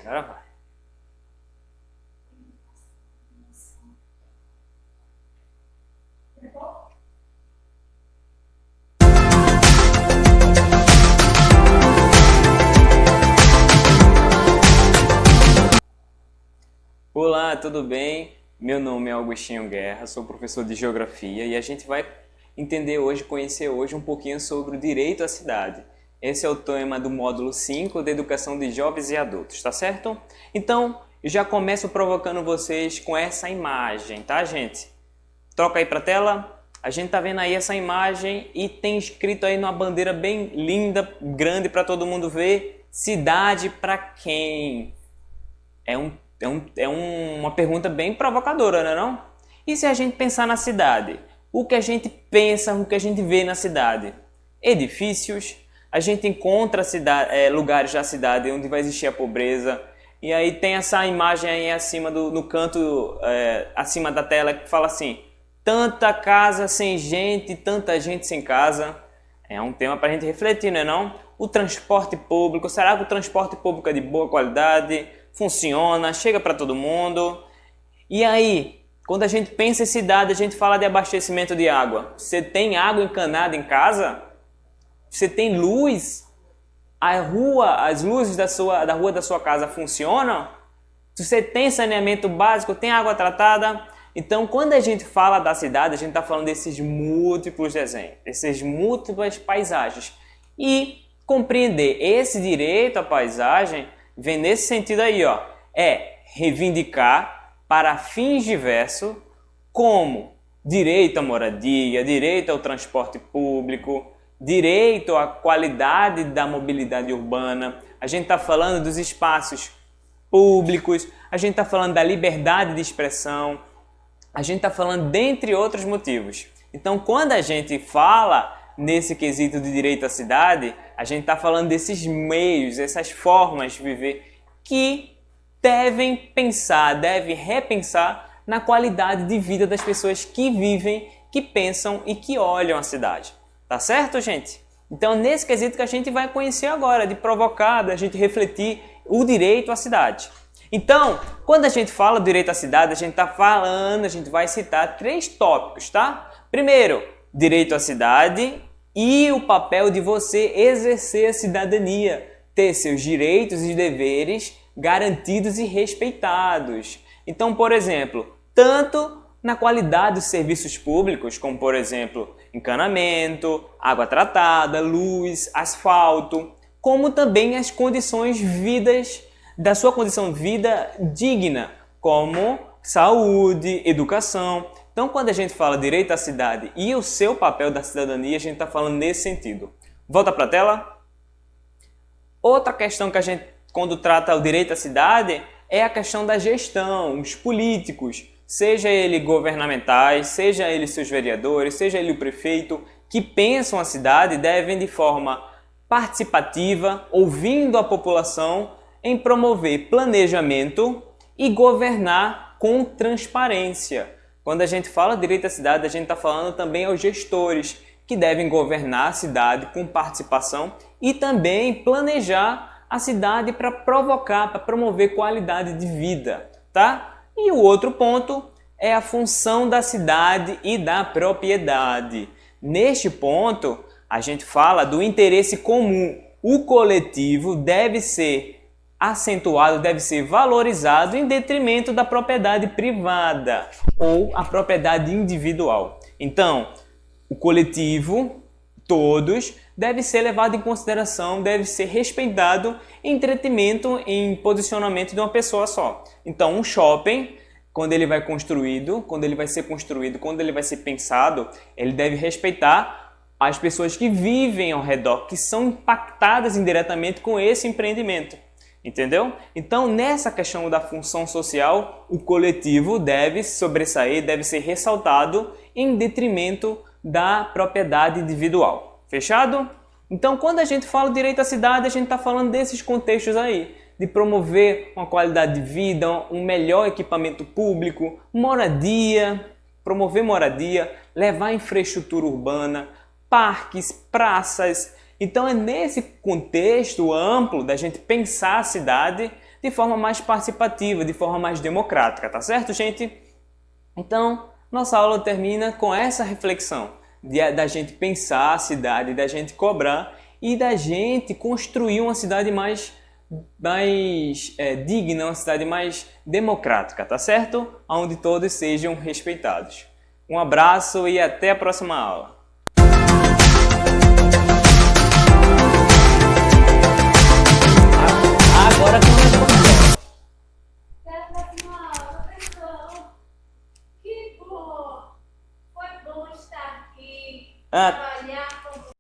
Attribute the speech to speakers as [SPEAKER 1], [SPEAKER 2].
[SPEAKER 1] Agora vai. Olá, tudo bem? Meu nome é Augustinho Guerra, sou professor de Geografia e a gente vai conhecer hoje um pouquinho sobre o direito à cidade. Esse é o tema do módulo 5 da Educação de Jovens e Adultos, tá certo? Então, eu já começo provocando vocês com essa imagem, tá, gente? Troca aí para a tela. A gente tá vendo aí essa imagem e tem escrito aí numa bandeira bem linda, grande para todo mundo ver: cidade para quem? Uma pergunta bem provocadora, não é não? E se a gente pensar na cidade? O que a gente pensa, o que a gente vê na cidade? Edifícios, a gente encontra lugares da cidade onde vai existir a pobreza. E aí tem essa imagem aí acima no canto, acima da tela, que fala assim: tanta casa sem gente, tanta gente sem casa. É um tema para a gente refletir, não é não? O transporte público, será que o transporte público é de boa qualidade? Funciona? Chega para todo mundo? E aí, quando a gente pensa em cidade, a gente fala de abastecimento de água. Você tem água encanada em casa? Você tem luz? As luzes da rua da sua casa funcionam? Você tem saneamento básico? Tem água tratada? Então, quando a gente fala da cidade, a gente está falando desses múltiplos desenhos, essas múltiplas paisagens. E compreender esse direito à paisagem vem nesse sentido aí, ó, é reivindicar para fins diversos, como direito à moradia, direito ao transporte público, direito à qualidade da mobilidade urbana. A gente está falando dos espaços públicos, a gente está falando da liberdade de expressão, a gente está falando dentre outros motivos. Então, quando a gente fala nesse quesito de direito à cidade, a gente está falando desses meios, essas formas de viver que devem repensar na qualidade de vida das pessoas que vivem, que pensam e que olham a cidade. Tá certo, gente? Então, nesse quesito que a gente vai conhecer agora, de provocar, da gente refletir o direito à cidade. Então, quando a gente fala do direito à cidade, a gente vai citar 3 tópicos, tá? Primeiro, direito à cidade e o papel de você exercer a cidadania, ter seus direitos e deveres garantidos e respeitados. Então, por exemplo, tanto na qualidade dos serviços públicos, como por exemplo, encanamento, água tratada, luz, asfalto, como também as condições da sua condição de vida digna, como saúde, educação. Então, quando a gente fala direito à cidade e o seu papel da cidadania, a gente está falando nesse sentido. Volta para a tela. Outra questão que a gente, quando trata o direito à cidade, é a questão da gestão, os políticos, seja ele governamentais, seja ele seus vereadores, seja ele o prefeito, que pensam a cidade, devem de forma participativa, ouvindo a população, em promover planejamento e governar com transparência. Quando a gente fala direito à cidade, a gente está falando também aos gestores, que devem governar a cidade com participação e também planejar a cidade para promover qualidade de vida, tá? E o outro ponto é a função da cidade e da propriedade. Neste ponto, a gente fala do interesse comum. O coletivo deve ser acentuado, deve ser valorizado em detrimento da propriedade privada ou a propriedade individual. Então, o coletivo, todos, deve ser levado em consideração, deve ser respeitado em detrimento, em posicionamento de uma pessoa só. Então, um shopping, quando ele vai construído, quando ele vai ser construído, quando ele vai ser pensado, ele deve respeitar as pessoas que vivem ao redor, que são impactadas indiretamente com esse empreendimento. Entendeu? Então, nessa questão da função social, o coletivo deve sobressair, deve ser ressaltado em detrimento da propriedade individual. Fechado? Então, quando a gente fala direito à cidade, a gente está falando desses contextos aí, de promover uma qualidade de vida, um melhor equipamento público, moradia, promover moradia, levar infraestrutura urbana, parques, praças. Então é nesse contexto amplo da gente pensar a cidade de forma mais participativa, de forma mais democrática, tá certo, gente? Então, nossa aula termina com essa reflexão da gente pensar a cidade, da gente cobrar e da gente construir uma cidade mais digna, uma cidade mais democrática, tá certo? Onde todos sejam respeitados. Um abraço e até a próxima aula.